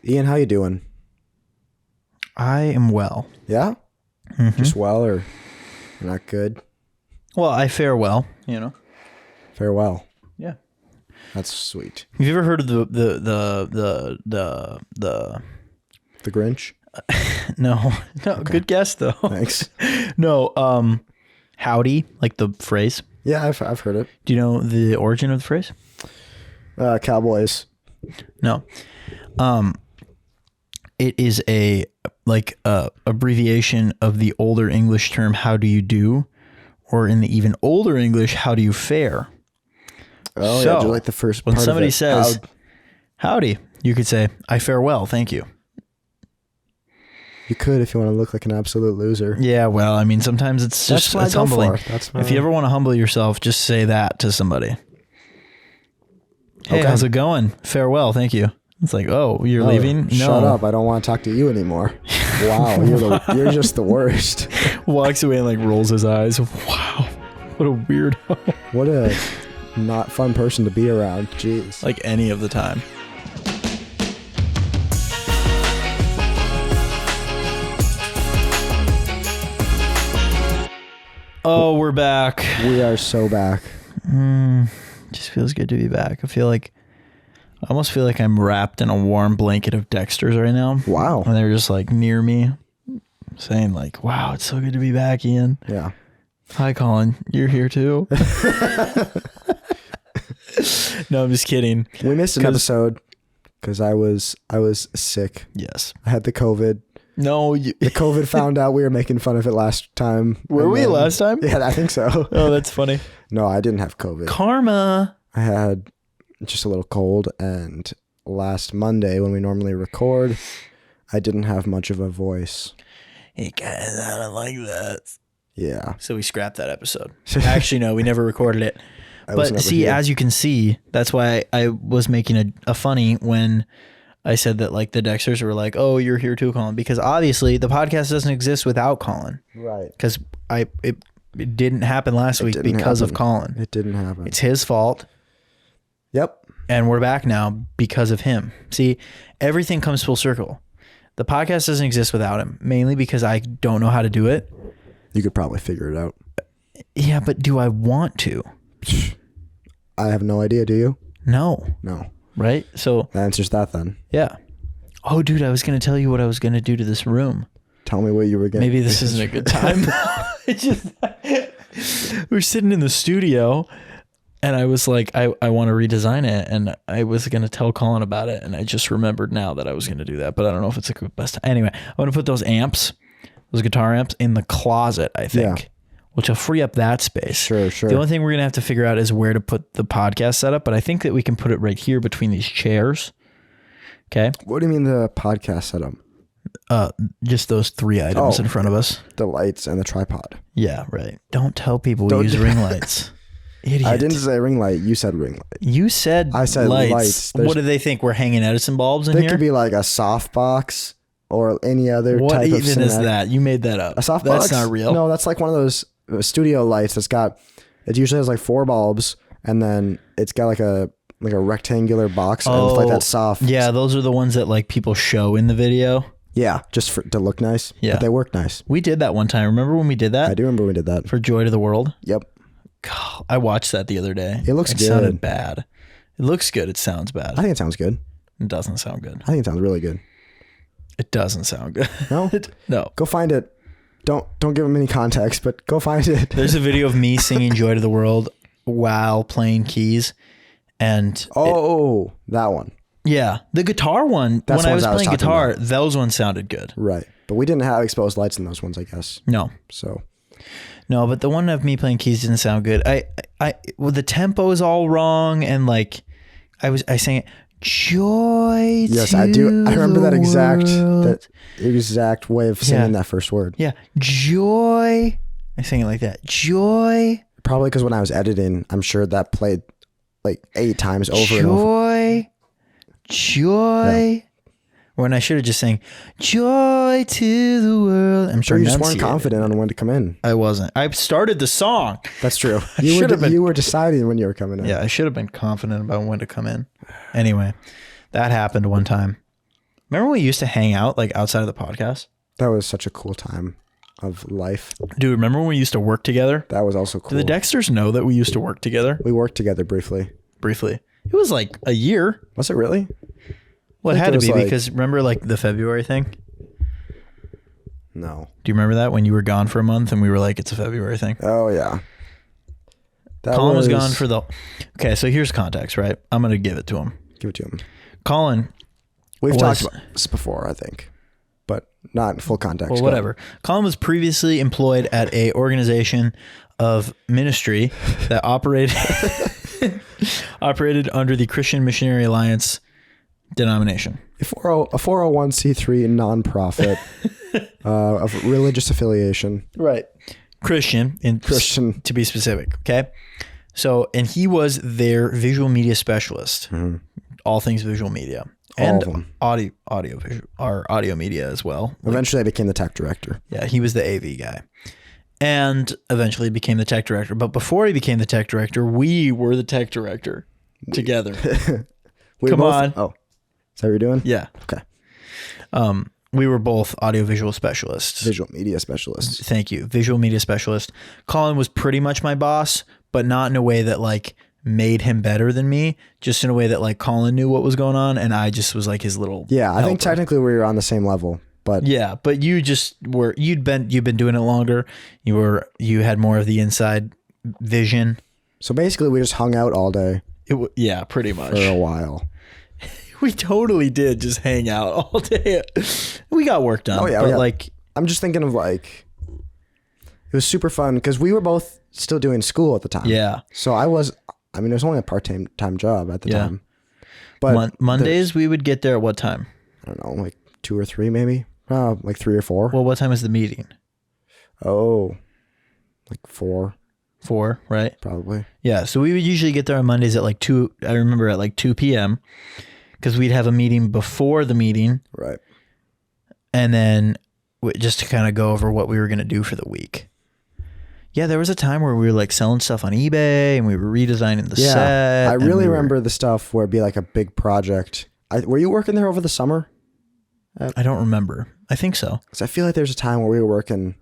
Ian, how you doing? I am well. Yeah? Mm-hmm. Just well or not good? Well, I fare well, you know. Farewell. Yeah. That's sweet. Have you ever heard of the The Grinch? no, Okay. Good guess though. Thanks. No, howdy, like the phrase. Yeah, I've heard it. Do you know the origin of the phrase? Cowboys. No. It is a abbreviation of the older English term how do you do, or in the even older English how do you fare. Oh, So, yeah, just like the first when part somebody of it. says howdy, you could say I fare well, thank you. You could if you want to look like an absolute loser. Yeah, well, I mean, sometimes it's just it's humbling. If you ever want to humble yourself, just say that to somebody. Hey, Okay. how's it going? Farewell, thank you. It's like, oh, you're leaving? No. Shut up. I don't want to talk to you anymore. Wow, you're just the worst. Walks away and like rolls his eyes. Wow, what a weirdo. What a not fun person to be around. Jeez. Like any of the time. Oh, we're back. We are so back. Just feels good to be back. I almost feel like I'm wrapped in a warm blanket of Dexter's right now. Wow. And they're just like near me saying like, wow, it's so good to be back, Ian. Yeah. Hi, Colin. You're here too. No, I'm just kidding. We missed an episode because I was sick. Yes. I had the COVID. No. The COVID found out we were making fun of it last time. Were we last time? Yeah, I think so. Oh, that's funny. No, I didn't have COVID. Karma. I had just a little cold, and last Monday when we normally record, I didn't have much of a voice. Hey guys, I don't like that. Yeah. So we scrapped that episode. Actually, no, we never recorded it. But see, as you can see, that's why I was making a funny when I said that like the Dexters were like, oh, you're here too, Colin. Because obviously the podcast doesn't exist without Colin. Right. Because it didn't happen last week because of Colin. It didn't happen. It's his fault. Yep. And we're back now because of him. See, everything comes full circle. The podcast doesn't exist without him, mainly because I don't know how to do it. You could probably figure it out. Yeah, but do I want to? I have no idea, do you? No. No. Right? So That answers that then. yeah. Oh, dude, I was going to tell you what I was going to do to this room. Tell me what you were getting. Maybe this isn't a good time. We're sitting in the studio and I was like, I want to redesign it. And I was going to tell Colin about it. And I just remembered now that I was going to do that, but I don't know if it's the best time. Anyway, I want to put those amps, those guitar amps in the closet, I think. Yeah. Which will free up that space. Sure. The only thing we're going to have to figure out is where to put the podcast setup, but I think that we can put it right here between these chairs. Okay. What do you mean the podcast setup? Just those three items in front of us. The lights and the tripod. Yeah, right. Don't tell people we use ring lights. Idiot. I didn't say ring light. You said ring light. You said I said lights. What do they think? We're hanging Edison bulbs in There here? could be like a softbox or any other what type of even is that? You made that up. A softbox? That's not real. No, that's like one of those studio lights that's got, it usually has like 4 bulbs and then it's got like a rectangular box and it's like that soft. Yeah, those are the ones that like people show in the video. Yeah, just to look nice. Yeah. But they work nice. We did that one time. Remember when we did that? I do remember we did that. For Joy to the World? Yep. God, I watched that the other day. It looks good. It sounded bad. It looks good. It sounds bad. I think it sounds good. It doesn't sound good. I think it sounds really good. It doesn't sound good. No? No. Go find it. Don't give them any context, but go find it. There's a video of me singing Joy to the World while playing keys. And that one. yeah, the guitar one, That's when I was the ones I was playing talking guitar, those ones sounded good. Right. But we didn't have exposed lights in those ones, I guess. No, but the one of me playing keys didn't sound good. Well, the tempo is all wrong. And like, I sang it, joy. Yes, I do. I remember that exact way of singing that first word. Yeah. Joy. I sang it like that. Joy. Probably because when I was editing, I'm sure that played like 8 times over and over. Joy. When I should have just sang joy to the world. I'm sure you just weren't confident on when to come in. I wasn't. I started the song. That's true. You were deciding when you were coming in. Yeah, I should have been confident about when to come in. Anyway, that happened one time. Remember when we used to hang out like outside of the podcast? That was such a cool time of life. Dude, remember when we used to work together? That was also cool. Do the Dexters know that we used to work together? We worked together briefly. Briefly. It was like a year. Was it really? Well, it had to be because remember like the February thing? No. Do you remember that when you were gone for a month and we were like, it's a February thing? Oh, yeah. Colin was gone for the... Okay, so here's context, right? I'm going to give it to him. Give it to him. Colin... We've talked about this before, I think, but not in full context. Well, whatever. Colin was previously employed at a organization of ministry that operated under the Christian Missionary Alliance denomination. A 401c3 nonprofit of religious affiliation. Right. Christian, to be specific. Okay. So, and he was their visual media specialist, all things visual media. And audio media as well. Eventually I became the tech director. Yeah, he was the AV guy. And eventually became the tech director. But before he became the tech director, we were the tech director together. Come on. Oh, is that what you're doing? Yeah. Okay. We were both audiovisual specialists. Visual media specialists. Thank you. Visual media specialist. Colin was pretty much my boss, but not in a way that like made him better than me, just in a way that like Colin knew what was going on and I just was like his little I think technically we were on the same level, but yeah, but you just were you've been doing it longer. You had more of the inside vision. So basically we just hung out all day. Yeah, pretty much. For a while. We totally did just hang out all day. We got work done. Oh yeah, but like I'm just thinking of like it was super fun because we were both still doing school at the time. Yeah. So it was only a part-time job at the time. But Mondays we would get there at what time? I don't know, like 2 or 3 maybe. Like 3 or 4. Well, what time is the meeting? Oh, like 4. 4, right? Probably. Yeah. So we would usually get there on Mondays at like 2. I remember at like 2 p.m. because we'd have a meeting before the meeting. Right. And then just to kind of go over what we were going to do for the week. Yeah, there was a time where we were like selling stuff on eBay and we were redesigning the set. I really remember the stuff where it'd be like a big project. Were you working there over the summer? I don't remember. I think so. Because I feel like there's a time where we were working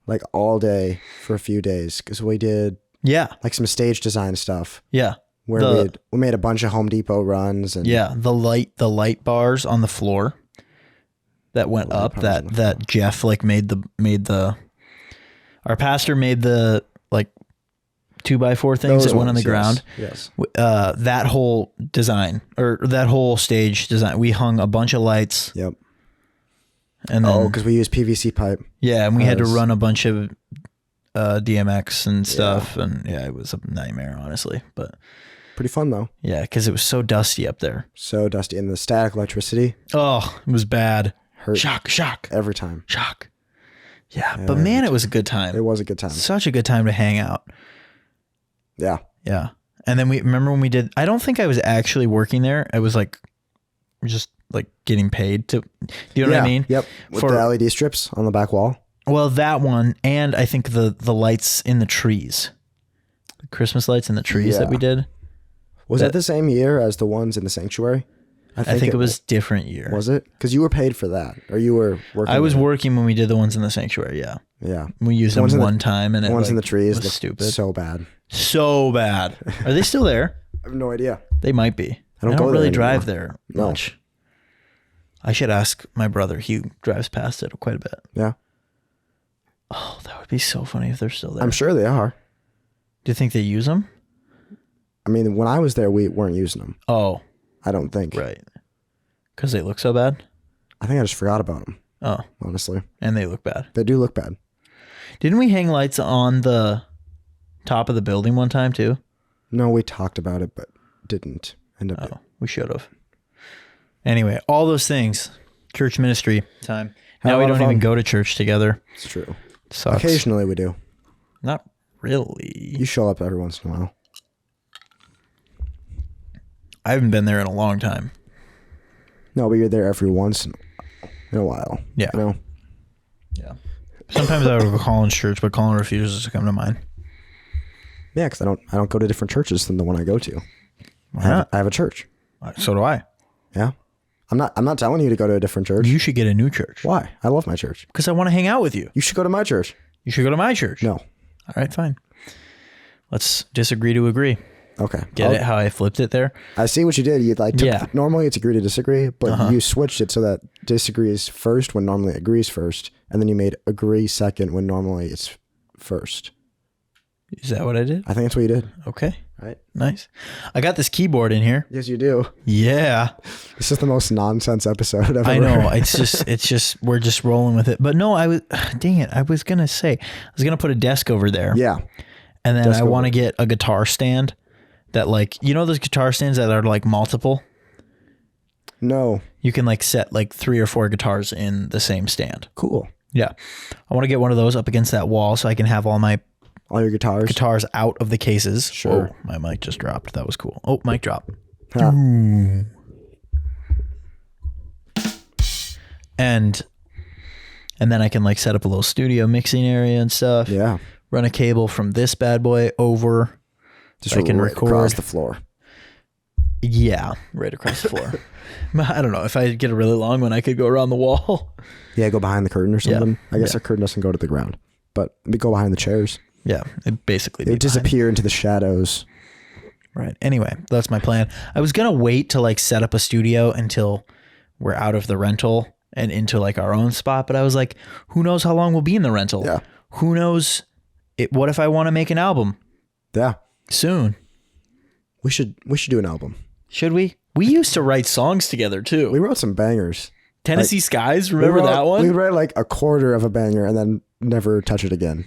like all day for a few days because we did like some stage design stuff. Yeah. Where we made a bunch of Home Depot runs. And the light bars on the floor that went up that Jeff like made the our pastor made the like 2x4 things that went on the ground. Yes. That whole design or that whole stage design, we hung a bunch of lights. Yep. And then, because we used PVC pipe. Yeah, and we had to run a bunch of DMX and stuff, and it was a nightmare, honestly. But pretty fun though. Yeah, because it was so dusty up there. So dusty, and the static electricity. Oh, it was bad. Hurt. Shock. Every time. Shock. Yeah, but man, it was a good time. It was a good time. Such a good time to hang out. Yeah. Yeah. And then we remember when we did, I don't think I was actually working there. I was like, just like getting paid to, you know what I mean? Yep. With the LED strips on the back wall. Well, that one. And I think the lights in the trees, the Christmas lights in the trees that we did. Was that the same year as the ones in the sanctuary? I think it was different year. Was it? Because you were paid for that, or you were working. I was working when we did the ones in the sanctuary. Yeah. Yeah. We used them one time, and the ones in the trees was stupid. So bad. So bad. Are they still there? I have no idea. They might be. I don't really drive there much. I should ask my brother. He drives past it quite a bit. Yeah. Oh, that would be so funny if they're still there. I'm sure they are. Do you think they use them? I mean, when I was there, we weren't using them. Oh. I don't think. Right. Because they look so bad? I think I just forgot about them. Oh. Honestly. And they look bad. They do look bad. Didn't we hang lights on the top of the building one time too? No, we talked about it, but didn't end up. Oh, we should have. Anyway, all those things. Church ministry time. Now we don't even go to church together. It's true. Sucks. Occasionally we do. Not really. You show up every once in a while. I haven't been there in a long time. No, but you're there every once in a while. Yeah. You know? Yeah. Sometimes I would go to Colin's church, but Colin refuses to come to mine. Yeah, because I don't go to different churches than the one I go to. Why not? I have a church. So do I. Yeah. I'm not telling you to go to a different church. You should get a new church. Why? I love my church. Because I want to hang out with you. You should go to my church. You should go to my church. No. All right, fine. Let's disagree to agree. Okay. Get it? How I flipped it there? I see what you did. You like took, normally it's agree to disagree, but you switched it so that disagree is first when normally agrees first, and then you made agree second when normally it's first. Is that what I did? I think that's what you did. Okay. Right. Nice. I got this keyboard in here. Yes, you do. Yeah. This is the most nonsense episode I've ever I know. heard. It's just we're just rolling with it. But no, dang it. I was going to put a desk over there. Yeah. And then Desk I want to over. get a guitar stand that like, you know, those guitar stands that are like multiple? No. You can like set like 3 or 4 guitars in the same stand. Cool. Yeah. I want to get one of those up against that wall so I can have all my All your guitars out of the cases. Sure. Oh, my mic just dropped. That was cool. Oh, mic drop. Huh. And then I can like set up a little studio mixing area and stuff. Yeah. Run a cable from this bad boy over. Just so I can right record across the floor. Yeah, right across the floor. I don't know. If I get a really long one, I could go around the wall. Yeah, go behind the curtain or something. Yeah. I guess the curtain doesn't go to the ground, but we go behind the chairs. Yeah, it basically It would disappear into the shadows. Right. Anyway, that's my plan. I was gonna wait to like set up a studio until we're out of the rental and into like our own spot, but I was like, who knows how long we'll be in the rental? Yeah. Who knows? What if I want to make an album Yeah. soon? We should do an album. Should we? We used to write songs together too. We wrote some bangers. Tennessee Skies, remember that We one? write like a quarter of a banger and then never touch it again.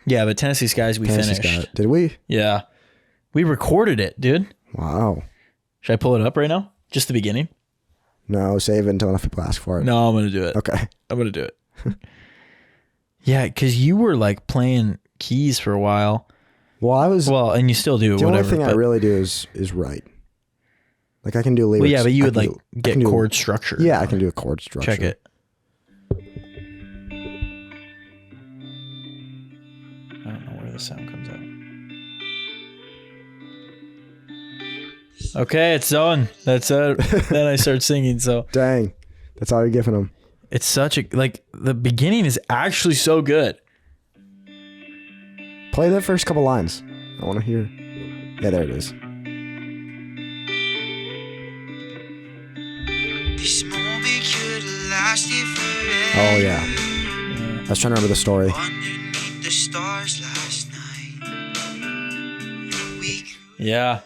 Yeah, but Tennessee Skies we Tennessee finished. Sky. Did we? Yeah. We recorded it, dude. Wow. Should I pull it up right now? Just the beginning? No, save it until enough people ask for it. No, I'm going to do it. Okay. I'm going to do it. Yeah, because you were like playing keys for a while. Well, And you still do, the whatever. only thing I really do is write. Like I can do lyrics. Well, yeah, but you I would can like do- I get can do- chord structure. Yeah, I can do a chord structure. Check it. I don't know where the sound comes out. Okay, it's done. That's it. Then I start singing. So Dang. That's all you're giving them. it's such a, like, the beginning is actually so good. Play that first couple lines. I want to hear. Yeah, there it is. This moment could have lasted forever. Oh, yeah. I was trying to remember the story. Underneath the stars last night. We Yeah.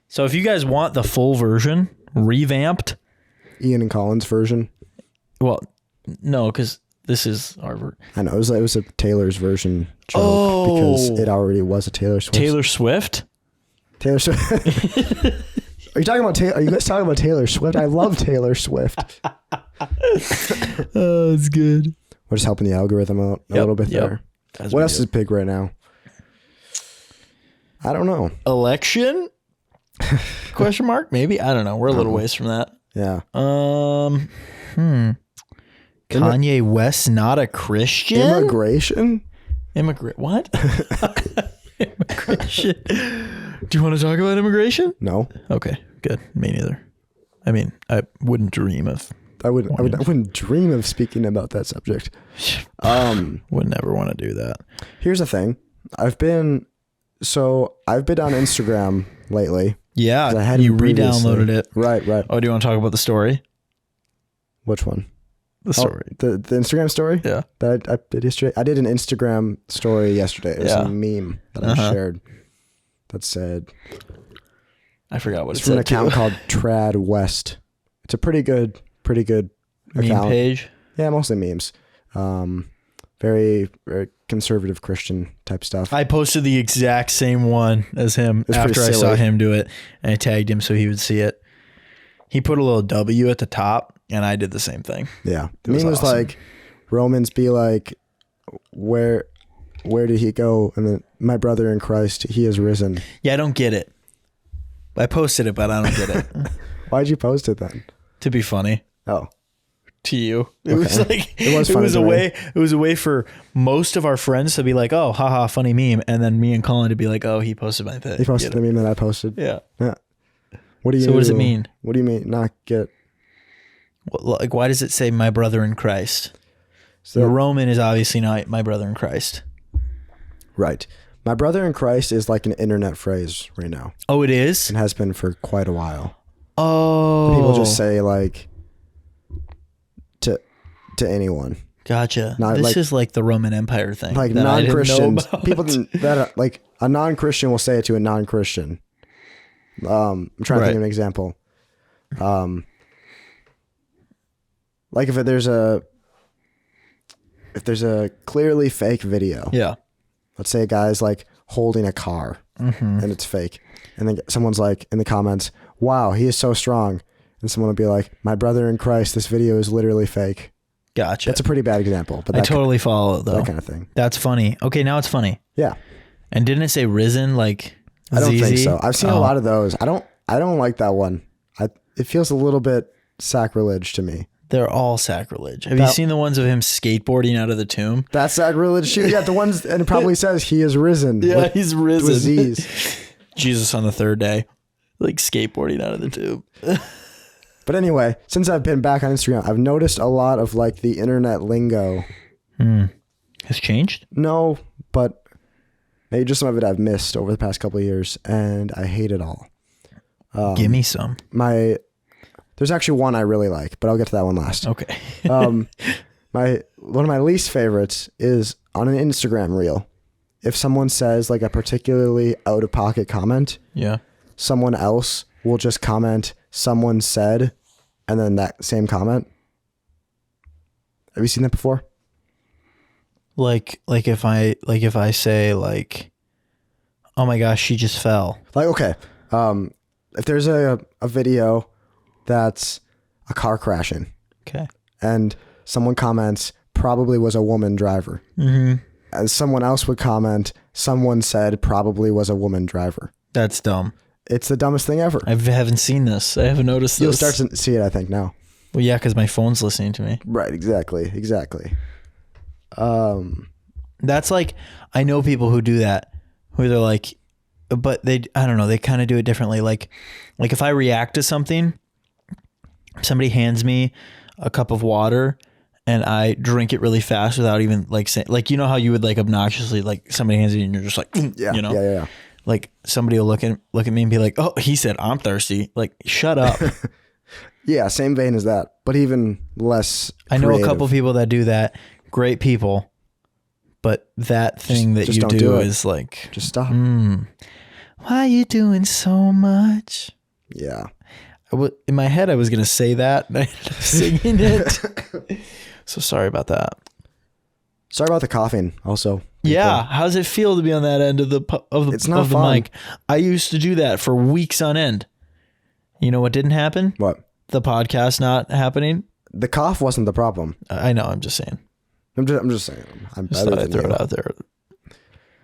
So if you guys want the full version, revamped, Ian and Colin's version. well, no, because this is our I know. It was a Taylor's version joke Oh. because it already was a Taylor Swift. Taylor Swift. Taylor Swift. Are you talking about Taylor? Are you guys talking about Taylor Swift? I love Taylor Swift. Oh, it's good. We're just helping the algorithm out a little bit there. As What we else do. is big right now? I don't know. Election? Question mark? Maybe. I don't know. We're a little ways from that. Yeah. Kanye West not a Christian? Immigration? What? Immigration. Do you want to talk about immigration? No. Okay, good. Me neither. I mean, I wouldn't dream of. I wouldn't dream of speaking about that subject. Would never want to do that. Here's the thing. I've been on Instagram lately. 'Cause I Yeah, hadn't you previously. re-downloaded it. Right. Oh, do you want to talk about the story? Which one? The story. The Instagram story? Yeah. That I did yesterday. I did an Instagram story yesterday. It was Yeah. a meme that I shared that said, I forgot what it's it from an said. account too. called Trad West. It's a pretty good Meme account. page. Yeah, mostly memes. Very, very conservative Christian type stuff. I posted the exact same one as him was pretty after I saw silly. him do it, and I tagged him so he would see it. He put a little W at the top, and I did the same thing. Yeah. The was meme was awesome. like, Romans be like, where did he go? And then my brother in Christ, he is risen. Yeah, I don't get it. I posted it, but I don't get it. Why'd you post it then? To be funny Oh, to you, it was like It was funny to me. It was a way for most of our friends to be like, "Oh, haha, funny meme," and then me and Colin to be like, "Oh, he posted my thing." he posted the meme that I posted. Yeah. Yeah. What do you? So what does it mean? What do you mean not get? Like, why does it say my brother in Christ? So The Roman is obviously not my brother in Christ. right. My brother in Christ is like an internet phrase right now. Oh, it is? And has been for quite a while. Oh. People just say like to anyone. Gotcha. Not this like- is like the Roman Empire thing. Like that I didn't know non-Christians, about. people that are, like a non-Christian will say it to a non-Christian. I'm trying to think of an example. Like if there's a clearly fake video. Yeah. Let's say a guy's like holding a car and it's fake, and then someone's like in the comments, "Wow, he is so strong," and someone will be like, "My brother in Christ, this video is literally fake." Gotcha. That's a pretty bad example, but I totally follow it though. that kind of thing. That's funny. Okay, now it's funny. Yeah. And didn't it say risen like I don't think ZZ? so. I've seen a lot of those. I don't like that one. It feels a little bit sacrilege to me. They're all sacrilege. Have you seen the ones of him skateboarding out of the tomb? That's sacrilege too. Yeah, the ones, and it probably says he is risen. Yeah, with- he's risen. with Z's. Jesus on the third day, like skateboarding out of the tomb. But anyway, since I've been back on Instagram, I've noticed a lot of like the internet lingo. Has changed? No, but maybe just some of it I've missed over the past couple of years, and I hate it all. Give me some. There's actually one I really like, but I'll get to that one last. Okay. One of my least favorites is on an Instagram reel. If someone says like a particularly out of pocket comment, Yeah. someone else will just comment "someone said," and then that same comment. Have you seen that before? Like if I say like, oh my gosh, she just fell. Like, okay, if there's a video that's a car crashing Okay. and someone comments, probably was a woman driver. Mm-hmm. And someone else would comment, someone said probably was a woman driver. That's dumb. It's the dumbest thing ever. I haven't seen this. I haven't noticed this. You'll start to see it, I think, now. Well, yeah, because my phone's listening to me. Right, exactly. That's like, I know people who do that, who they're like, but I don't know, they kind of do it differently. Like if I react to something, somebody hands me a cup of water and I drink it really fast without even like saying, like, you know how you would like obnoxiously, like somebody hands you and you're just like, Yeah, you know, yeah. like somebody will look at me and be like, oh, he said I'm thirsty. Like, shut up. Yeah, same vein as that, but even less I know creative. a couple people that do that. Great people. But that thing that just you don't do do it. is like, Just stop. why are you doing so much? Yeah. In my head, I was going to say that, and I ended up singing it. So sorry about that. Sorry about the coughing also. Yeah. How does it feel to be on that end of the It's not of the fun. mic? I used to do that for weeks on end. You know what didn't happen? What? The podcast not happening. The cough wasn't the problem. I know. I'm just saying. I'm just saying. I'm Just better thought I'd than throw you. it out there.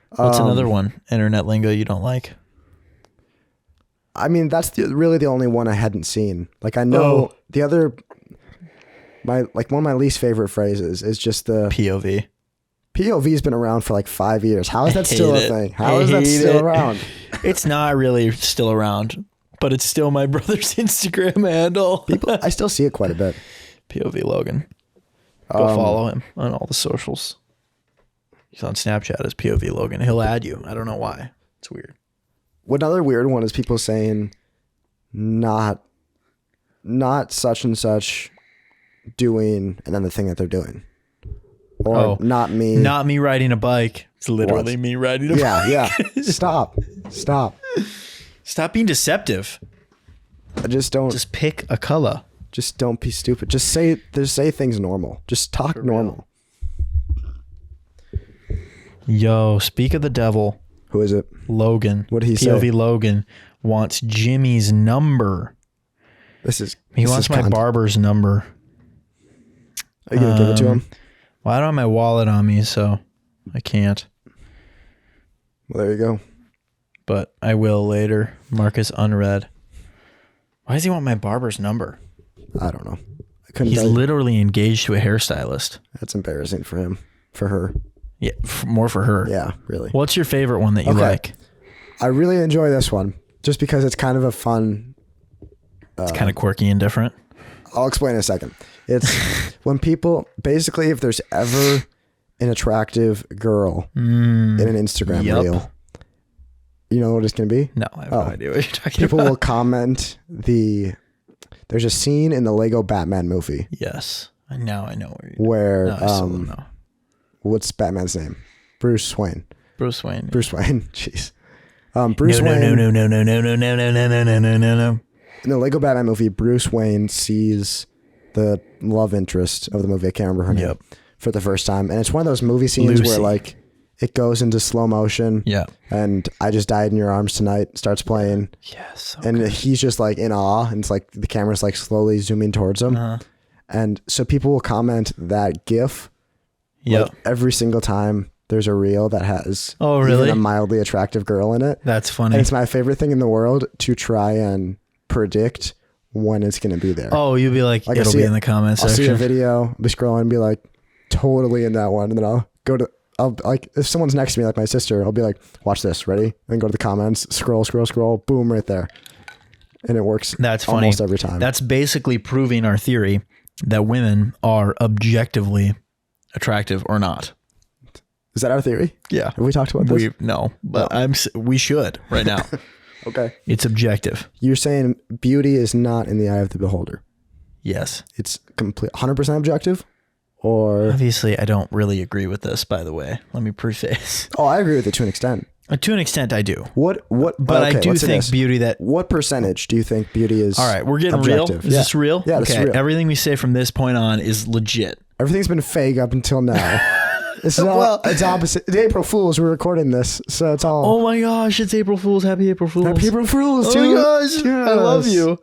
What's another one? Internet lingo you don't like? I mean, that's really the only one I hadn't seen. Like, I know the other, one of my least favorite phrases is just the POV. POV's been around for like 5 years. How is that still a hate it. thing? How I is that hate still it. around? It's not really still around, but it's still my brother's Instagram handle. I still see it quite a bit. POV Logan. Go follow him on all the socials. He's on Snapchat as POV Logan. He'll add you. I don't know why. It's weird. Another weird one is people saying not such and such doing, and then the thing that they're doing. Or not me. Not me riding a bike. It's literally What? me riding a bike. Yeah. Stop. Stop being deceptive. I just don't. Just pick a color. Just don't be stupid. Just say things normal. Just talk normal. Yo, speak of the devil. Who is it? Logan. What did he POV say? Logan wants Jimmy's number. He wants my barber's number. Are you gonna give it to him? Well, I don't have my wallet on me, so I can't. Well, there you go. But I will later. Marcus unread. Why does he want my barber's number? I don't know. I couldn't. He's tell you. literally engaged to a hairstylist. That's embarrassing for him. For her. Yeah, more for her. Yeah, really. What's your favorite one that you like? I really enjoy this one just because it's kind of a fun. It's kind of quirky and different. I'll explain in a second. It's when people, basically, if there's ever an attractive girl in an Instagram reel, you know what it's going to be? No, I have no idea what you're talking People about. will comment there's a scene in the Lego Batman movie. Yes. Now I know where, no, I still don't know. what's Batman's name? Bruce Wayne. Bruce Wayne. Jeez. Bruce Wayne. No. In the Lego Batman movie, Bruce Wayne sees the love interest of the movie. I can't remember her name for the first time. And it's one of those movie scenes where like it goes into slow motion. Yeah. And I Just Died in Your Arms Tonight starts playing. Yes. And he's just like in awe. And it's like the camera's like slowly zooming towards him. And so people will comment that GIF like, every single time there's a reel that has even a mildly attractive girl in it. That's funny. And it's my favorite thing in the world to try and predict when it's going to be there. Oh, you'll be like it'll be in the comments section. I'll see a video, I'll be scrolling and be like, totally in that one. And then I'll like, if someone's next to me, like my sister, I'll be like, watch this, ready? And then go to the comments, scroll, boom, right there. And it works. That's funny. Almost every time. That's basically proving our theory that women are objectively attractive or not. Is that our theory? Yeah. Have we talked about this? No, but we should right now. Okay. It's objective. You're saying beauty is not in the eye of the beholder. Yes. It's complete 100% objective, or obviously I don't really agree with this, by the way. Let me preface. Oh, I agree with it to an extent. To an extent I do. But I do think beauty what percentage do you think beauty is? All right, we're getting objective? real. Is this real? Yeah, this is real. Everything we say from this point on is legit. Everything's been fake up until now. It's all, it's opposite. It's April Fool's. We're recording this, so it's all. Oh my gosh! It's April Fool's. Happy April Fool's. Happy April Fool's. Oh my gosh! Yes. I love you.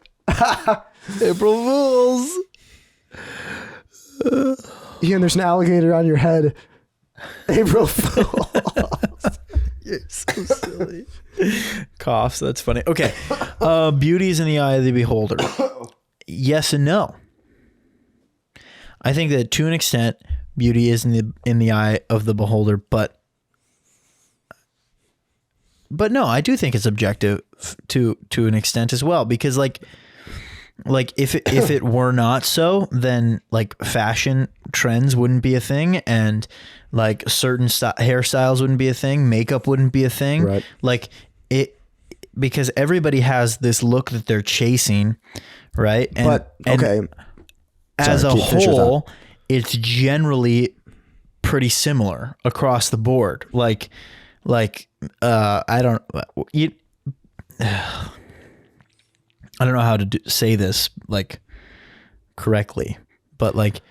April Fool's. Ian, there's an alligator on your head. April Fool's. You're so silly. Coughs. That's funny. Okay. Beauty is in the eye of the beholder. Yes and no. I think that to an extent, beauty is in the eye of the beholder, but no, I do think it's objective to an extent as well, because like if it were not so, then like fashion trends wouldn't be a thing, and like certain hairstyles wouldn't be a thing, makeup wouldn't be a thing, right? Like it, because everybody has this look that they're chasing, right? And, as a whole, it's generally pretty similar across the board. I don't know how to say this like correctly, but like,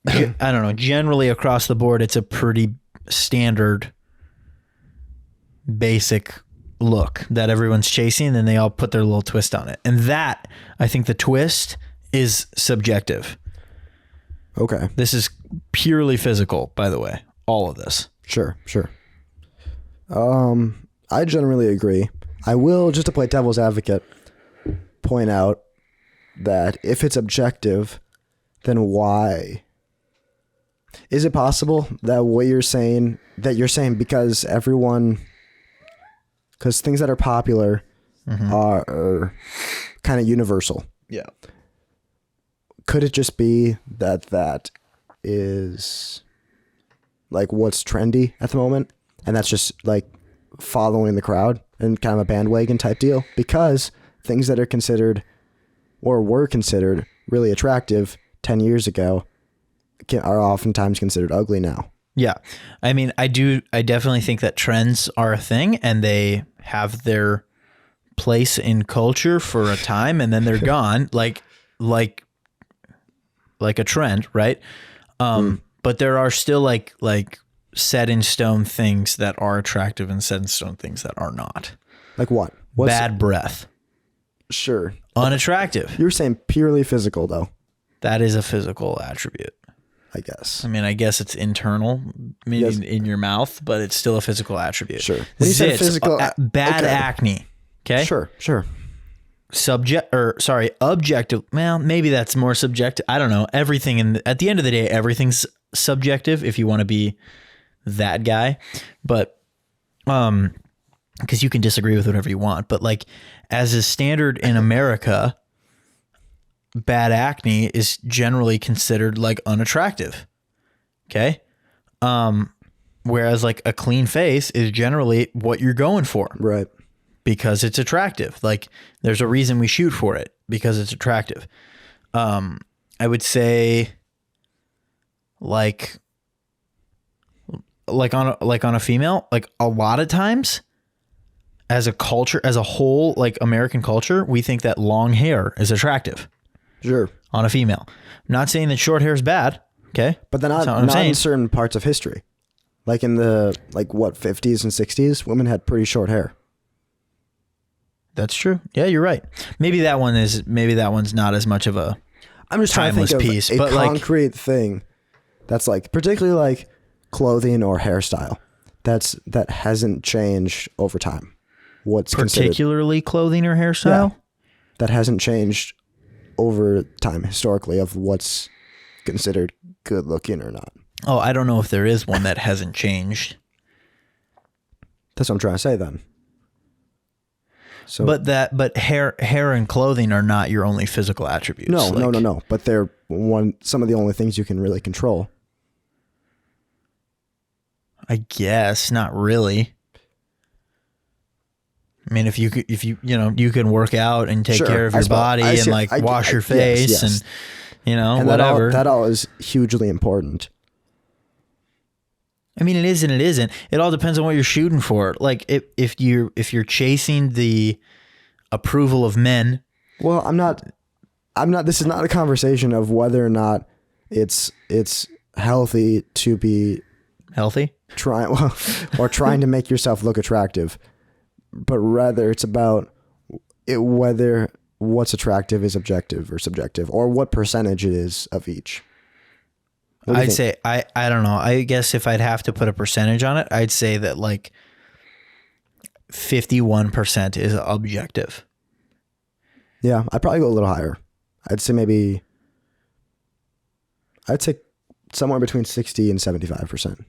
I don't know, generally across the board, it's a pretty standard basic look that everyone's chasing, and they all put their little twist on it. And that, I think the twist is subjective. Okay. This is purely physical, by the way, all of this. Sure. I generally agree. I will, just to play devil's advocate, point out that if it's objective, then why? Is it possible that what you're saying because things that are popular are kind of universal? Yeah. Could it just be that is like what's trendy at the moment, and that's just like following the crowd and kind of a bandwagon type deal? Because things that are considered or were considered really attractive 10 years ago are oftentimes considered ugly now. Yeah. I mean, I definitely think that trends are a thing, and they have their place in culture for a time, and then they're gone like a trend, right? But there are still like set in stone things that are attractive and set in stone things that are not. Like what? Bad breath. Sure. Unattractive. You're saying purely physical though. That is a physical attribute, I guess. I mean, I guess it's internal, meaning in your mouth, but it's still a physical attribute. Sure. When you say physical, bad acne. Okay. Sure. Objective. Well, maybe that's more subjective. I don't know. Everything at the end of the day, everything's subjective if you want to be that guy. But, because you can disagree with whatever you want. But like, as is standard in America, bad acne is generally considered like unattractive. Okay. Whereas like a clean face is generally what you're going for. Right. Because it's attractive. Like there's a reason we shoot for it because it's attractive. I would say like on a female, like a lot of times as a culture, as a whole, like American culture, we think that long hair is attractive. Sure. On a female. I'm not saying that short hair is bad. Okay. But then not in certain parts of history. Like in the 50s and 60s, women had pretty short hair. That's true. Yeah, you're right. Maybe that one's not as much of a I'm just trying to think of piece, a but concrete thing that's like particularly like clothing or hairstyle that hasn't changed over time. What's particularly clothing or hairstyle? Yeah, that hasn't changed over time historically of what's considered good looking or not. Oh, I don't know if there is one that hasn't changed. That's what I'm trying to say then. So, but hair and clothing are not your only physical attributes. No. But they're some of the only things you can really control. I guess not really. I mean, if you can work out and take care of your body and wash your face and whatever. That all is hugely important. I mean, it is and it isn't. It all depends on what you're shooting for. Like if you're chasing the approval of men. Well, I'm not. This is not a conversation of whether or not it's healthy to be healthy, trying to make yourself look attractive, but rather it's about whether what's attractive is objective or subjective, or what percentage it is of each. I'd say, I don't know. I guess if I'd have to put a percentage on it, I'd say that like 51% is objective. Yeah, I'd probably go a little higher. I'd say somewhere between 60 and 75%.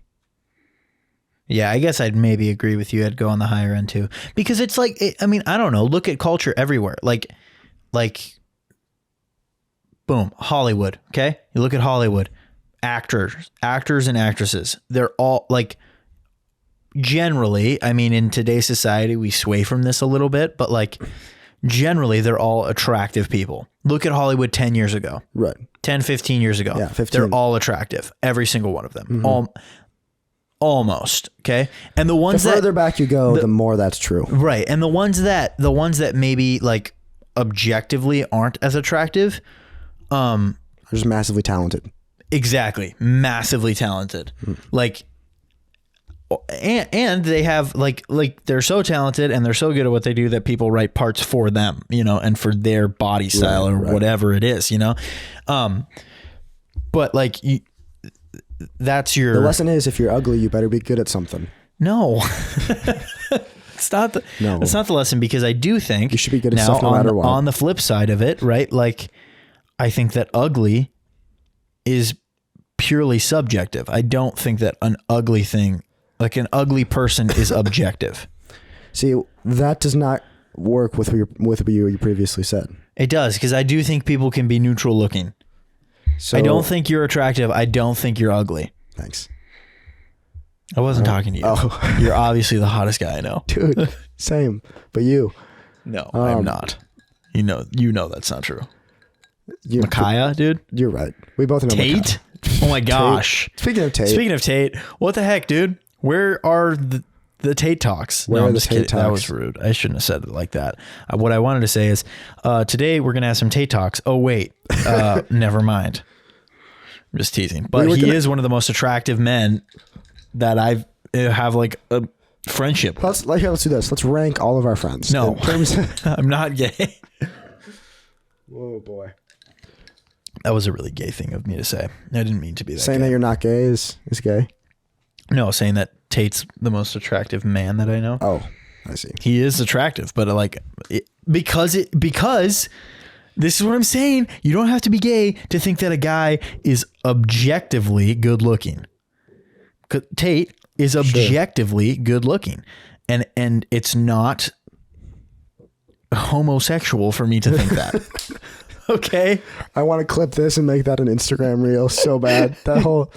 Yeah, I guess I'd maybe agree with you. I'd go on the higher end too. Because it's like, I don't know. Look at culture everywhere. Like, boom, Hollywood. Okay? You look at Hollywood. Actors and actresses, they're all like, generally, I mean, in today's society, we sway from this a little bit, but like generally they're all attractive people. Look at Hollywood 10 years ago, right? 10, 15 years ago. Yeah, 15. They're all attractive. Every single one of them. Almost. Okay. And the ones the further back you go, the more that's true. Right. And the ones that maybe like objectively aren't as attractive, are just massively talented. Exactly. Massively talented. Like, and they have like they're so talented and they're so good at what they do that people write parts for them, and for their body style or whatever it is, but like that's your, the lesson is if you're ugly, you better be good at something. No, it's not that's not the lesson, because I do think you should be good at stuff no matter what. On the flip side of it, right? Like I think that ugly is purely subjective. I don't think that an ugly thing, like an ugly person, is objective. See, that does not work with what you previously said. It does, because I do think people can be neutral looking. So, I don't think you're attractive. I don't think you're ugly. Thanks. I wasn't talking to you. Oh. You're obviously the hottest guy I know. Dude, same. But you. No, I'm not. You know that's not true. Micaiah, dude. You're right. We both know Tate. Micaiah. Oh my gosh. Speaking of Tate, what the heck, dude? Where are the Tate talks? Where are the Tate talks? That was rude. I shouldn't have said it like that. What I wanted to say is, today we're gonna have some Tate talks. Oh wait, never mind. I'm just teasing. But he is one of the most attractive men that I have like a friendship. Let's do this. Let's rank all of our friends. No, I'm not gay. Whoa, boy. That was a really gay thing of me to say. I didn't mean to be that. Saying that you're not gay is gay? No, saying that Tate's the most attractive man that I know. Oh, I see. He is attractive, but because this is what I'm saying. You don't have to be gay to think that a guy is objectively good looking. Tate is objectively good looking, and it's not homosexual for me to think that. Okay. I want to clip this and make that an Instagram reel so bad. That whole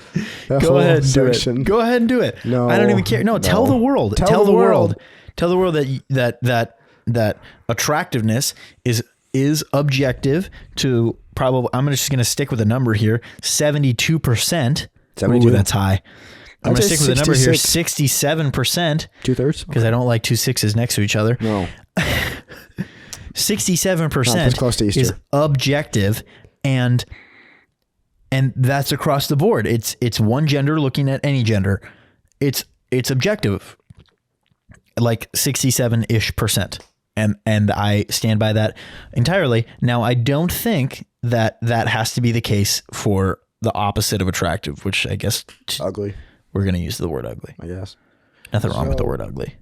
Go ahead and do section. it. Go ahead and do it. No, I don't even care. No, tell the world. Tell the world. Tell the world that attractiveness is objective to probably. I'm just going to stick with a number here. 72%. 72. Ooh, that's high. I'm I'd going to say stick with a number here. 66. 67%. 2/3. Because I don't like two sixes next to each other. No. 67% That's close to Easter. is objective, and that's across the board. It's one gender looking at any gender. It's objective, like 67-ish%. And I stand by that entirely. Now, I don't think that has to be the case for the opposite of attractive, which I guess Ugly, we're going to use the word ugly. I guess. Nothing wrong with the word ugly.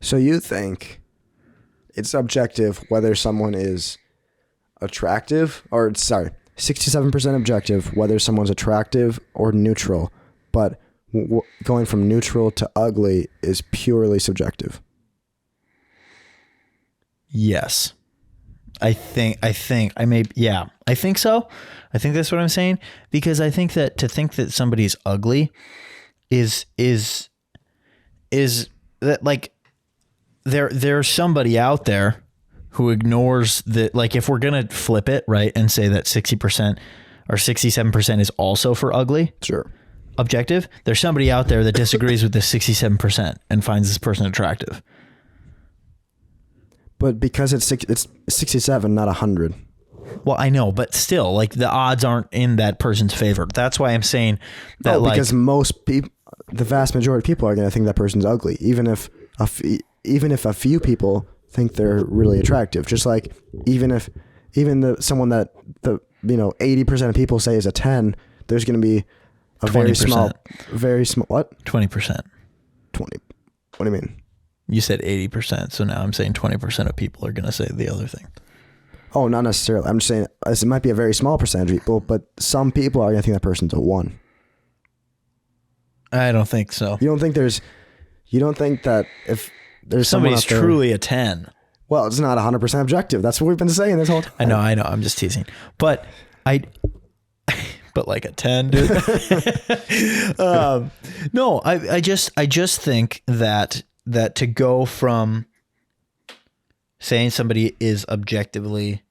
So you think it's objective whether someone is attractive, or 67% objective whether someone's attractive or neutral, but going from neutral to ugly is purely subjective. Yes. I think so. I think that's what I'm saying, because I think that to think that somebody's ugly is that, like, there's somebody out there who ignores that. Like, if we're going to flip it, right, and say that 60% or 67% is also for ugly. Sure. Objective. There's somebody out there that disagrees with the 67% and finds this person attractive. But because it's 67, not 100. Well, I know, but still, like, the odds aren't in that person's favor. That's why I'm saying that, because most people, the vast majority of people are going to think that person's ugly, even if a few people think they're really attractive. Just like someone that 80% of people say is a 10, there's going to be a 20%. very small. What? 20%. 20. What do you mean? You said 80%, so now I'm saying 20% of people are going to say the other thing. Oh, not necessarily. I'm just saying it might be a very small percentage of people, but some people are going to think that person's a 1. I don't think so. You don't think that if there's Somebody's someone out there, truly a 10. well, it's not 100% objective. That's what we've been saying this whole time. I know. I'm just teasing. But but like a 10, dude. No, I just think that to go from saying somebody is objectively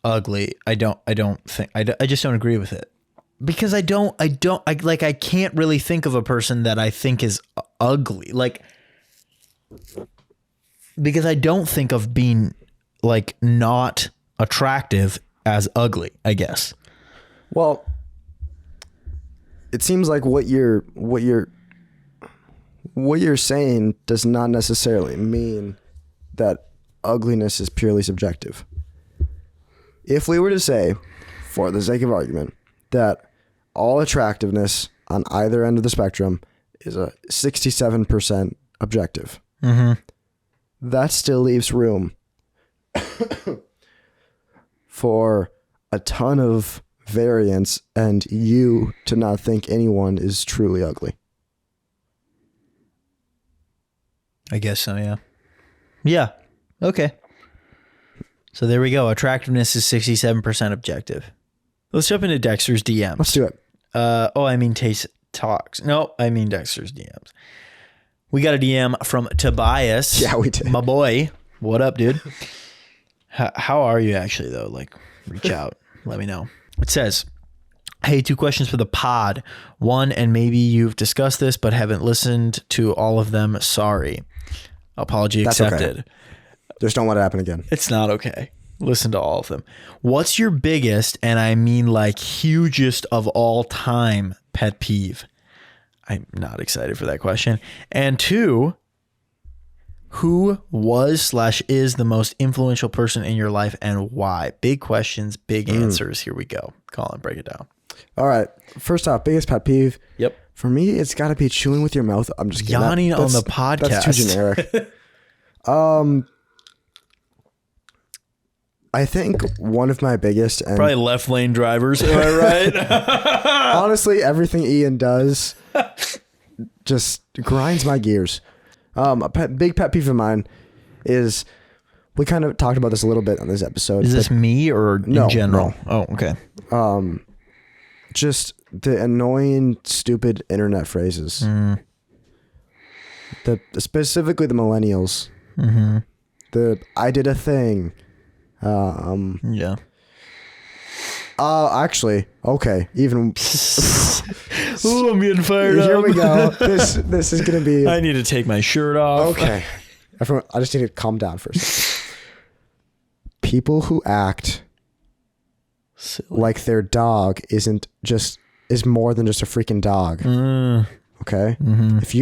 ugly, I just don't agree with it, because I can't really think of a person that I think is ugly, like, because I don't think of being, like, not attractive as ugly, I guess. Well, it seems like what you're saying does not necessarily mean that ugliness is purely subjective. If we were to say, for the sake of argument, that all attractiveness on either end of the spectrum is a 67% objective, that still leaves room for a ton of variance and you to not think anyone is truly ugly. I guess so, yeah. Yeah. Okay. So there we go. Attractiveness is 67% objective. Let's jump into Dexter's DMs. Let's do it. Taste Talks. No, I mean Dexter's DMs. We got a DM from Tobias. Yeah, we did. My boy. What up, dude? How are you actually, though? Like, reach out. Let me know. It says, hey, 2 questions for the pod. 1, and maybe you've discussed this, but haven't listened to all of them. Sorry. Apology accepted. Okay. Just don't let it happen again. It's not okay. Listen to all of them. What's your biggest, and I mean like hugest of all time, pet peeve? I'm not excited for that question. And 2, who was/is the most influential person in your life and why? Big questions, big answers. Here we go. Colin, break it down. All right. First off, biggest pet peeve. Yep. For me, it's got to be chewing with your mouth. I'm just kidding. Yawning on the podcast. That's too generic. I think one of my biggest, and Probably left lane drivers. Am I right? honestly, everything Ian does just grinds my gears. A big pet peeve of mine is we kind of talked about this a little bit on this episode. Is this me or in general? Oh, okay. Just the annoying, stupid internet phrases. Specifically the millennials. Mm-hmm. I did a thing. Yeah. Actually, okay. Even Oh, I'm getting fired here up. we go. This is gonna be I need to take my shirt off. okay. Everyone, I just need to calm down first. People who act Silly. like their dog is more than just a freaking dog. Okay. Mm-hmm. If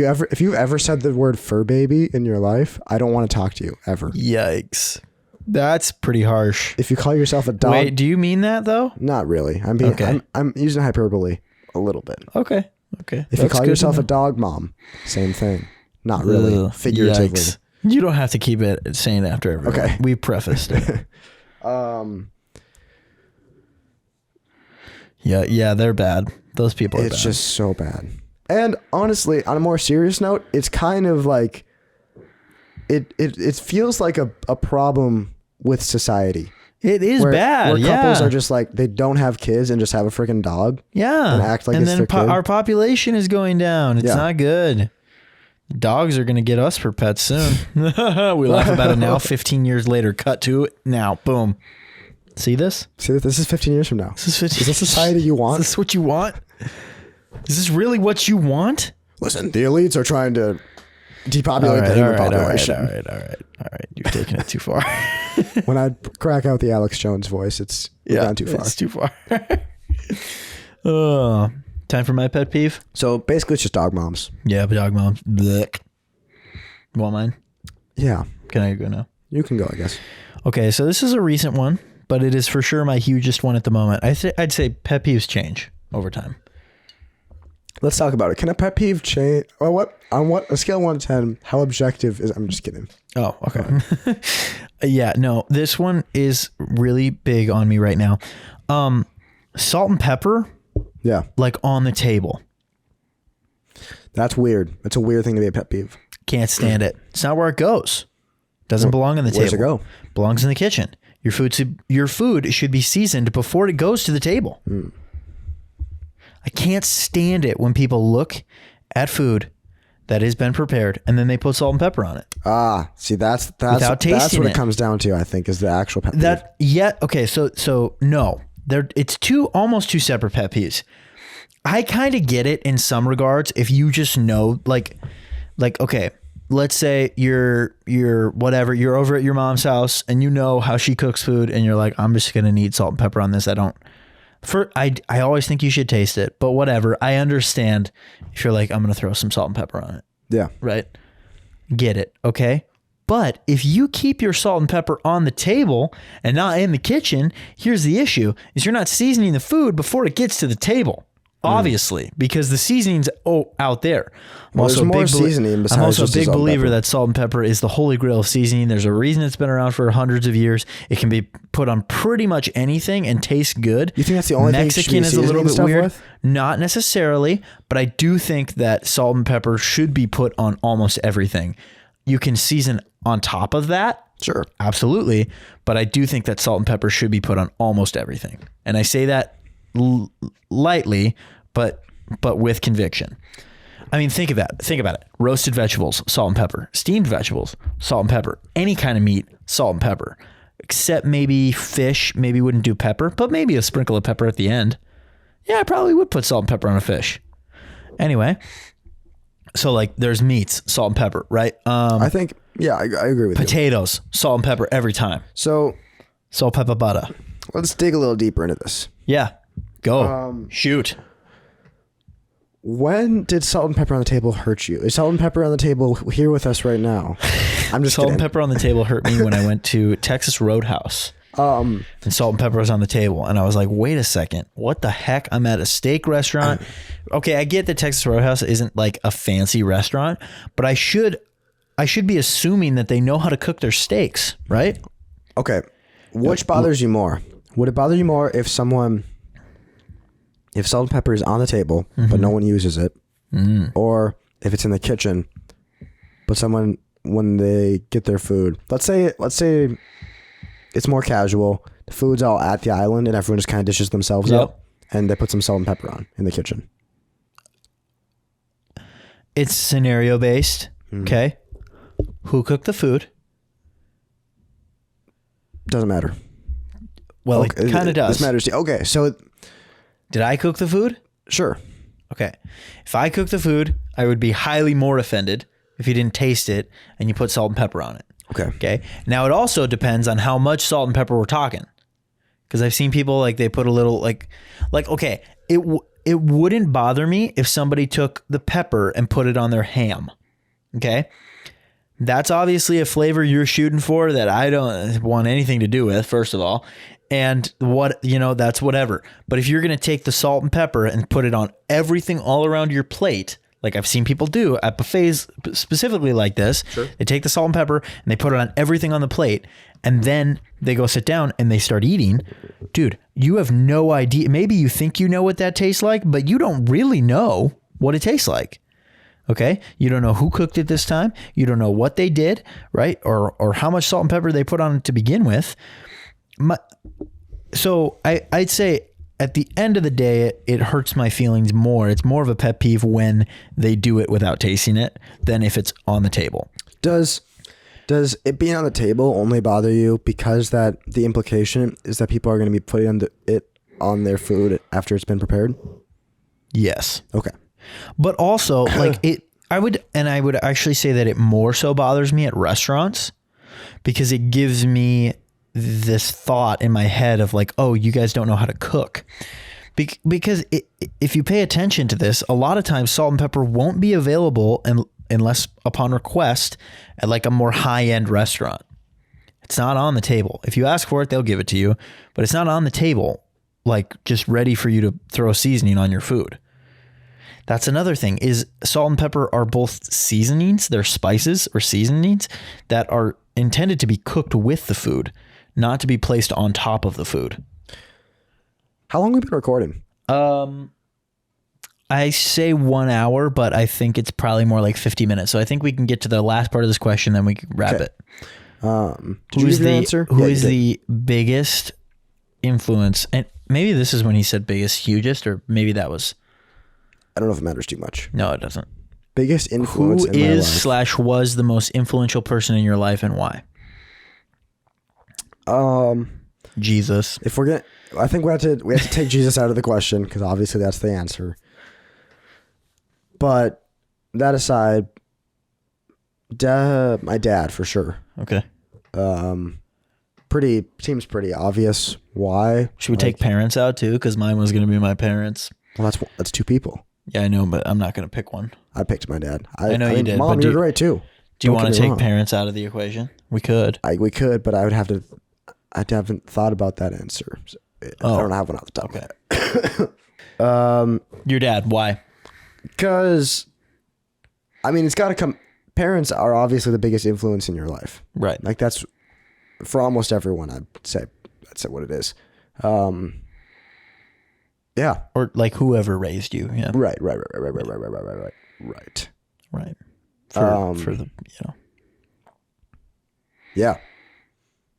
you've ever said the word fur baby in your life, I don't want to talk to you ever. Yikes. That's pretty harsh. If you call yourself a dog, Wait, do you mean that though? not really. Okay. I'm using hyperbole a little bit. Okay. If you call yourself a dog mom, same thing. Not really. Figuratively. Yikes. You don't have to keep it saying after everyone. Okay. We prefaced it. Yeah, they're bad. Those people are bad. It's just so bad. And honestly, on a more serious note, it's kind of like it feels like a problem with society. It is bad. Where yeah. couples are just like, they don't have kids and just have a freaking dog. Yeah. And act like and it's then their kid. our population is going down. It's not good. Dogs are going to get us for pets soon. We laugh about it now. 15 years later, cut to it now. Boom. See this? See, this is 15 years from now. This is 15 Is this society you want? Is this what you want? Is this really what you want? Listen, the elites are trying to depopulate the human population. All right. You're taking it too far. When I crack out the Alex Jones voice, it's gone too far. It's too far. Time for my pet peeve. So basically, it's just dog moms. Yeah, but dog moms. Blech. You want mine? Yeah. Can I go now? You can go, I guess. Okay, so this is a recent one, but it is for sure my hugest one at the moment. I'd say pet peeves change over time. Let's talk about it. Can a pet peeve change? Or what? On what? A scale of 1 to 10, how objective is? I'm just kidding. Oh, okay. Yeah, no, this one is really big on me right now. Salt and pepper, Yeah. like on the table. That's weird. It's a weird thing to be a pet peeve. Can't stand it. It's not where it goes. Doesn't belong on the table. Where's it go? Belongs in the kitchen. Your food should be seasoned before it goes to the table. I can't stand it when people look at food that has been prepared and then they put salt and pepper on it. See, that's Without tasting what it. it comes down to, I think, is the actual pet peeve. Okay, so no. It's almost two separate pet peeves. I kind of get it in some regards if you just know like okay, let's say you're over at your mom's house and you know how she cooks food and you're like, I'm just going to need salt and pepper on this. I always think you should taste it, but whatever. I understand if you're like, I'm going to throw some salt and pepper on it. Yeah. Right? Get it. Okay. But if you keep your salt and pepper on the table and not in the kitchen, here's the issue is you're not seasoning the food before it gets to the table. Obviously, because the seasoning's out there. I'm also a big believer that salt and pepper is the holy grail of seasoning. There's a reason it's been around for hundreds of years. It can be put on pretty much anything and tastes good. You think that's the only Mexican thing you should be is a little bit seasoning weird. stuff with? Not necessarily, but I do think that salt and pepper should be put on almost everything. You can season on top of that. Sure. Absolutely. But I do think that salt and pepper should be put on almost everything. And I say that lightly, but with conviction. I mean, think about it. Roasted vegetables, salt and pepper. Steamed vegetables, salt and pepper. Any kind of meat, salt and pepper. Except maybe fish, maybe wouldn't do pepper, but maybe a sprinkle of pepper at the end. Yeah, I probably would put salt and pepper on a fish. Anyway, so like there's meats, salt and pepper, right? I think, yeah, I agree with you. Potatoes, salt and pepper every time. So Salt, pepper, butter. let's dig a little deeper into this. Yeah, go. Shoot. When did salt and pepper on the table hurt you? Is salt and pepper on the table here with us right now? I'm just Salt kidding. and pepper on the table hurt me when I went to Texas Roadhouse. And salt and pepper was on the table. And I was like, wait a second. What the heck? I'm at a steak restaurant. Okay, I get that Texas Roadhouse isn't like a fancy restaurant, but I should be assuming that they know how to cook their steaks, right? Okay. Which bothers you more? Would it bother you more if salt and pepper is on the table, but no one uses it, or if it's in the kitchen, but someone when they get their food. Let's say it's more casual. The food's all at the island, and everyone just kind of dishes themselves up, and they put some salt and pepper on in the kitchen. It's scenario based. Okay. Who cooked the food? Doesn't matter. Well, it kind of does. This matters. Okay, so did I cook the food? Sure. Okay. If I cooked the food, I would be highly more offended if you didn't taste it and you put salt and pepper on it. Okay. Okay. Now it also depends on how much salt and pepper we're talking. Because I've seen people like they put a little like okay, it wouldn't bother me if somebody took the pepper and put it on their ham. Okay. That's obviously a flavor you're shooting for that I don't want anything to do with, first of all. And that's whatever. But if you're going to take the salt and pepper and put it on everything all around your plate, like I've seen people do at buffets specifically like this, sure. They take the salt and pepper and they put it on everything on the plate, and then they go sit down and they start eating. Dude, you have no idea. Maybe you think you know what that tastes like, but you don't really know what it tastes like. Okay. You don't know who cooked it this time. You don't know what they did, right? Or how much salt and pepper they put on it to begin with. So I'd say at the end of the day, it hurts my feelings more. It's more of a pet peeve when they do it without tasting it than if it's on the table. Does it being on the table only bother you because that the implication is that people are going to be putting it on their food after it's been prepared? Yes. Okay. But also like I would actually say that it more so bothers me at restaurants because it gives me this thought in my head of like, oh, you guys don't know how to cook. Because if you pay attention to this, a lot of times salt and pepper won't be available unless upon request at like a more high-end restaurant. It's not on the table. If you ask for it, they'll give it to you, but it's not on the table, like just ready for you to throw seasoning on your food. That's another thing is salt and pepper are both seasonings. They're spices or seasonings that are intended to be cooked with the food, not to be placed on top of the food. How long have we been recording? I say 1 hour, but I think it's probably more like 50 minutes. So I think we can get to the last part of this question, then we can wrap it. Did you give your answer? Who is the biggest influence? And maybe this is when he said biggest, hugest, or maybe that was... I don't know if it matters too much. No, it doesn't. Biggest influence in my life. Who was the most influential person in your life and why? Jesus. If we're gonna, I think we have to take Jesus out of the question because obviously that's the answer. But that aside, my dad for sure. Okay. Seems pretty obvious why. Should we take parents out too? Because mine was going to be my parents. Well, that's two people. Yeah, I know, but I'm not going to pick one. I picked my dad. I know you did. Mom, you're right too. Do you want to take parents out of the equation? We could. We could, but I haven't thought about that answer. So I don't have one off the top. Okay. Your dad. Why? Because, I mean, it's got to come. Parents are obviously the biggest influence in your life, right? Like that's for almost everyone. I'd say that's what it is. Yeah. Or like whoever raised you. Yeah. Right. Right. For the, Yeah.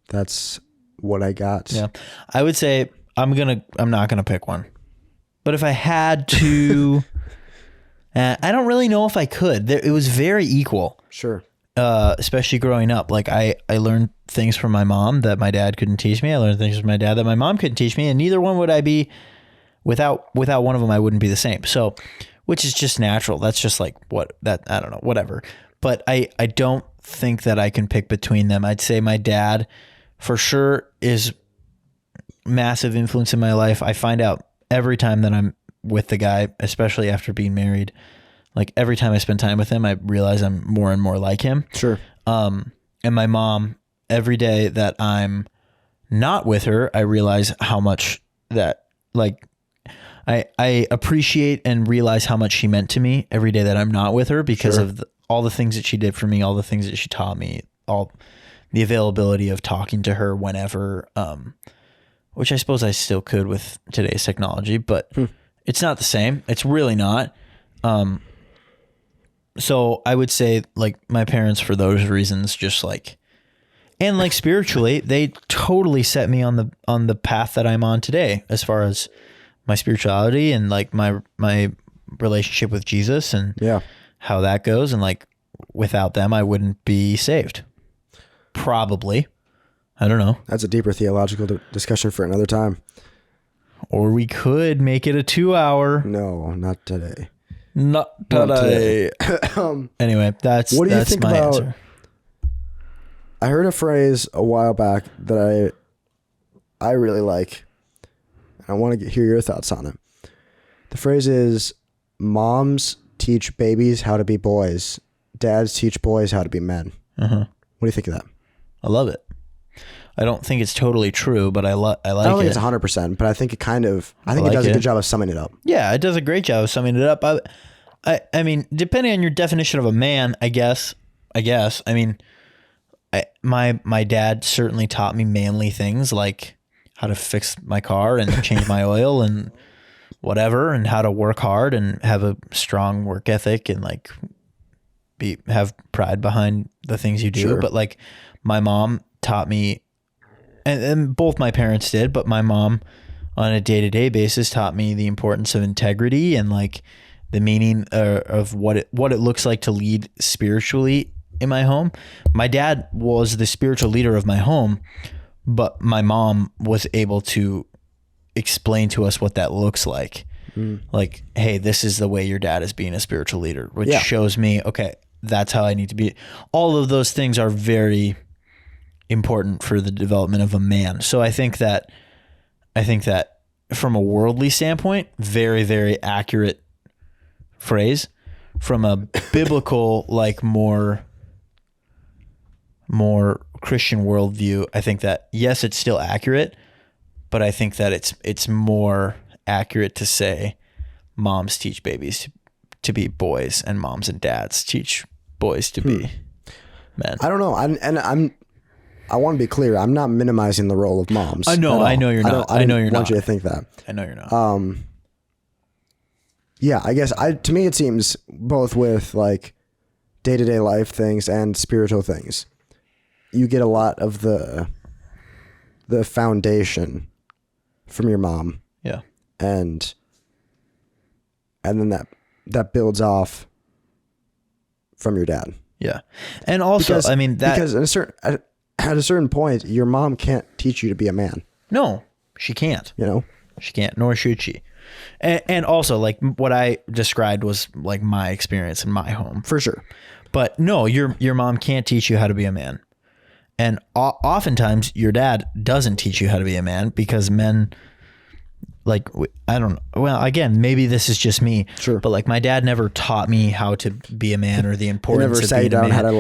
That's what I got. Yeah. I would say I'm not going to pick one. But if I had to, I don't really know if I could. It was very equal. Sure. Especially growing up. Like I learned things from my mom that my dad couldn't teach me. I learned things from my dad that my mom couldn't teach me, and neither one would I be without one of them. I wouldn't be the same. So, which is just natural. That's just like I don't know, whatever. But I don't think that I can pick between them. I'd say my dad for sure is massive influence in my life. I find out every time that I'm with the guy, especially after being married, like every time I spend time with him, I realize I'm more and more like him. Sure. And my mom, every day that I'm not with her, I realize how much that like I appreciate and realize how much she meant to me every day that I'm not with her because of all the things that she did for me, all the things that she taught me, all the availability of talking to her whenever, which I suppose I still could with today's technology, but it's not the same. It's really not. So I would say like my parents, for those reasons, just like, and like spiritually, they totally set me on the path that I'm on today, as far as my spirituality and like my relationship with Jesus and how that goes. And like without them, I wouldn't be saved. Probably. I don't know. That's a deeper theological discussion for another time. Or we could make it a 2-hour. No, not today. Not today. Anyway, that's what do you that's think my about? answer. I heard a phrase a while back that I really like. I want to hear your thoughts on it. The phrase is, moms teach babies how to be boys. Dads teach boys how to be men. Uh-huh. What do you think of that? I love it. I don't think it's totally true, but I like it. I don't think it's 100%, but I think it does a good job of summing it up. Yeah, it does a great job of summing it up. I mean, depending on your definition of a man, I guess. I mean, my dad certainly taught me manly things like how to fix my car and change my oil and whatever, and how to work hard and have a strong work ethic and like have pride behind the things you do. Sure. But like my mom taught me, and both my parents did, but my mom on a day-to-day basis taught me the importance of integrity and like the meaning of what it looks like to lead spiritually in my home. My dad was the spiritual leader of my home, but my mom was able to explain to us what that looks like. Like, hey, this is the way your dad is being a spiritual leader, which shows me, okay, that's how I need to be. All of those things are very important for the development of a man. So I think that from a worldly standpoint, very, very accurate phrase. From a biblical, like more Christian worldview, I think that yes, it's still accurate, but I think that it's more accurate to say moms teach babies to be boys and moms and dads teach boys to be men. I don't know. I want to be clear. I'm not minimizing the role of moms. I know you're not. I know you're want not. you to think that. I know you're not. Yeah, I guess to me it seems both with like day-to-day life things and spiritual things, you get a lot of the foundation from your mom. Yeah. And then that builds off from your dad. Yeah. And also, because, I mean, because at a certain point, your mom can't teach you to be a man. No, she can't. You know? She can't, nor should she. And also, like, what I described was like my experience in my home. For sure. But no, your mom can't teach you how to be a man. And oftentimes your dad doesn't teach you how to be a man, because men, like, I don't know. Well, again, maybe this is just me. Sure. But like my dad never taught me how to be a man or the importance of being a man. How to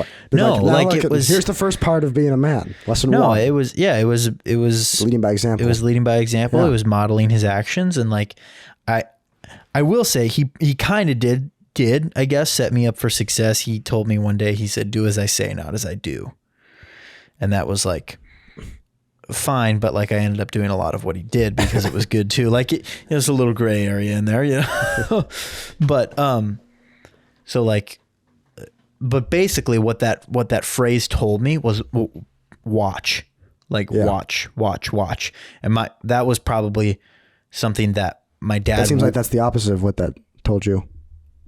it was. Here's the first part of being a man. Lesson No, one. it was Leading by example. It was leading by example. Yeah. It was modeling his actions. And like, I will say he kind of did, I guess, set me up for success. He told me one day, he said, "Do as I say, not as I do." And that was like fine, but like I ended up doing a lot of what he did because it was good too. Like it was a little gray area in there, you know. But so like, but basically what that phrase told me was watch, like watch. And that was probably something that my dad. That seems like that's the opposite of what that told you.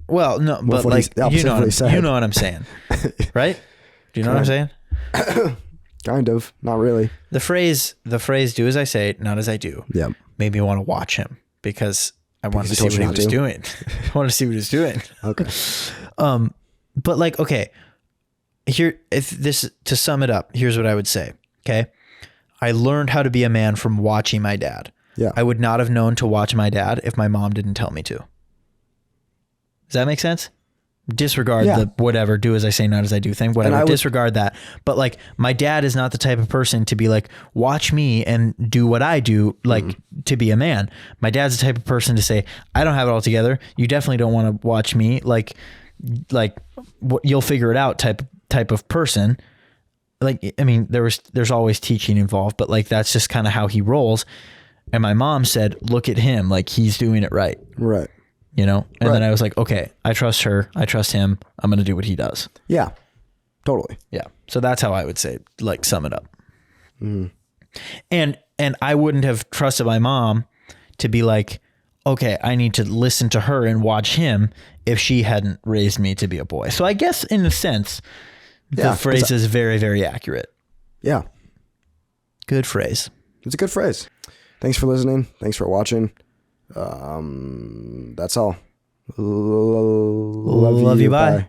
Well, no, but like you know what I'm saying, right? Do you know what I'm saying? Kind of, not really. The phrase "do as I say, not as I do." Yeah, made me want to watch him because I wanted to see what he was doing. I wanted to see what he was doing. Okay. But like, okay, to sum it up, here's what I would say. Okay, I learned how to be a man from watching my dad. Yeah, I would not have known to watch my dad if my mom didn't tell me to. Does that make sense? Disregard the whatever, do as I say, not as I do thing, whatever, disregard that. But like my dad is not the type of person to be like, watch me and do what I do, like to be a man. My dad's the type of person to say, I don't have it all together. You definitely don't want to watch me. Like you'll figure it out type of person. Like, I mean, there's always teaching involved, but like, that's just kind of how he rolls. And my mom said, look at him. Like he's doing it right. Right. you know? And Right. then I was like, okay, I trust her. I trust him. I'm going to do what he does. Yeah, totally. Yeah. So that's how I would say, like, sum it up. And I wouldn't have trusted my mom to be like, okay, I need to listen to her and watch him if she hadn't raised me to be a boy. So I guess in a sense, Yeah, the phrase is very, very accurate. Yeah, Good phrase. it's a good phrase. Thanks for listening. Thanks for watching. That's all. Love Love you. Bye.